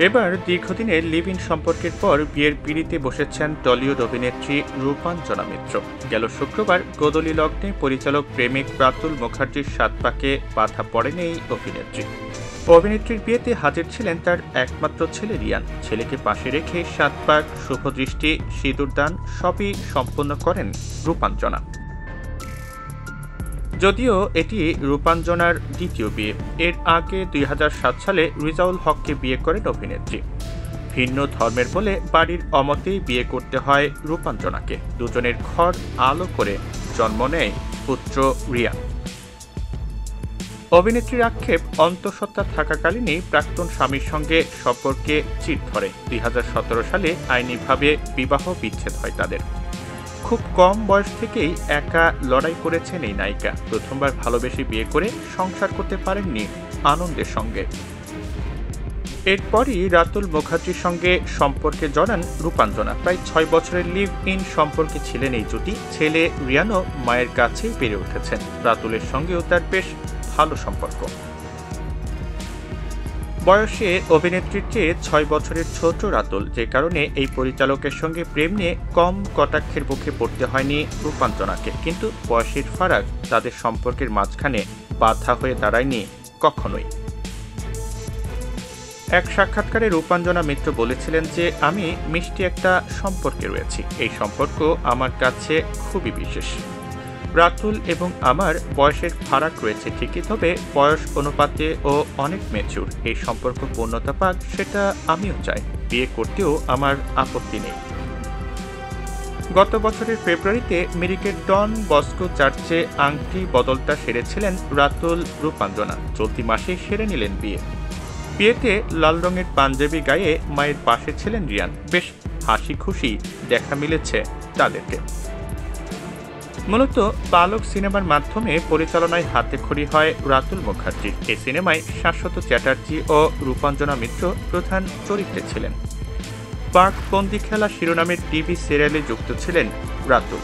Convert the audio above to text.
এবার দীর্ঘদিনের live in সম্পর্কের পর বিয়ের পিঁড়িতে বসেছেন টলিউড অভিনেত্রী রূপাঞ্জনা মিত্র। গেল শুক্রবার গোধূলি লগ্নে পরিচালক প্রেমিক রাতুল মুখার্জির সাত পাকে বাধা পড়েনি এই অভিনেত্রীর বিয়েতে হাজির ছিলেন তার একমাত্র ছেলে রিয়ান। ছেলেকে পাশে রেখে সাত পাক, শুভদৃষ্টি, সিঁদুরদান সবই সম্পন্ন করেন রূপাঞ্জনা। যদিও এটি রূপাঞ্জনার দ্বিতীয় বিয়ে। এর আগে 2007 সালে রিজাউল হককে বিয়ে করেন অভিনেত্রী। ভিন্ন ধর্মের বলে বাড়ির অমতেই বিয়ে করতে হয় রূপাঞ্জনাকে। দুজনের ঘর আলো করে জন্ম নেয় পুত্র রিয়ান। অভিনেত্রীর আক্ষেপ, অন্তঃসত্ত্বা থাকাকালীনই প্রাক্তন স্বামীর সঙ্গে সম্পর্কে চির ধরে। 2017 সালে আইনিভাবে বিবাহ বিচ্ছেদ হয় তাদের। খুব কম বয়স থেকেই একা লড়াই করেছেন এই নায়িকা। প্রথমবার ভালোবেসে বিয়ে করে সংসার করতে পারেননি আনন্দের সঙ্গে। এরপরই রাতুল মুখার্জির সঙ্গে সম্পর্কে জড়ান রূপাঞ্জনা। প্রায় 6 বছরের লিভ ইন সম্পর্কে ছিলেন এই জুটি। ছেলে রিয়ানও মায়ের কাছেই বেড়ে উঠেছেন। রাতুলের সঙ্গেও তার বেশ ভালো সম্পর্ক। বয়সে অভিনেত্রীর চেয়ে 6 বছরের ছোট রাতুল, যে কারণে এই পরিচালকের সঙ্গে প্রেম নিয়ে কম কটাক্ষের মুখে পড়তে হয়নি রূপাঞ্জনাকে। কিন্তু বয়সের ফারাক তাদের সম্পর্কের মাঝখানে বাধা হয়ে দাঁড়ায়নি কখনোই। এক সাক্ষাৎকারে রূপাঞ্জনা মিত্র বলেছিলেন যে, আমি মিষ্টি একটা সম্পর্কে রয়েছি। এই সম্পর্ক আমার কাছে খুবই বিশেষ। রাতুল এবং আমার বয়সের ফারাক রয়েছে ঠিকই, তবে বয়স অনুপাতে ও অনেক ম্যাচিউর। এই সম্পর্ক পূর্ণতা পাক, সেটা আমিও চাই। বিয়ে করতেও আমার আপত্তি নেই। গত বছরের ফেব্রুয়ারিতে মিরিকের ডন বস্কো চার্চে আংটি বদলটা সেরেছিলেন রাতুল রূপাঞ্জনা। চলতি মাসে সেরে নিলেন বিয়ে। বিয়েতে লাল রঙের পাঞ্জাবি গায়ে মায়ের পাশে ছিলেন রিয়ান। বেশ হাসি খুশি দেখা মিলেছে তাদেরকে। মূলত বালক সিনেমার মাধ্যমে পরিচালনায় হাতেখড়ি হয় রাতুল মুখার্জির। এই সিনেমায় শাশ্বত চ্যাটার্জি ও রূপাঞ্জনা মিত্র প্রধান চরিত্রে ছিলেন। পাক বন্দি খেলা শিরোনামের টিভি সিরিয়ালে যুক্ত ছিলেন রাতুল।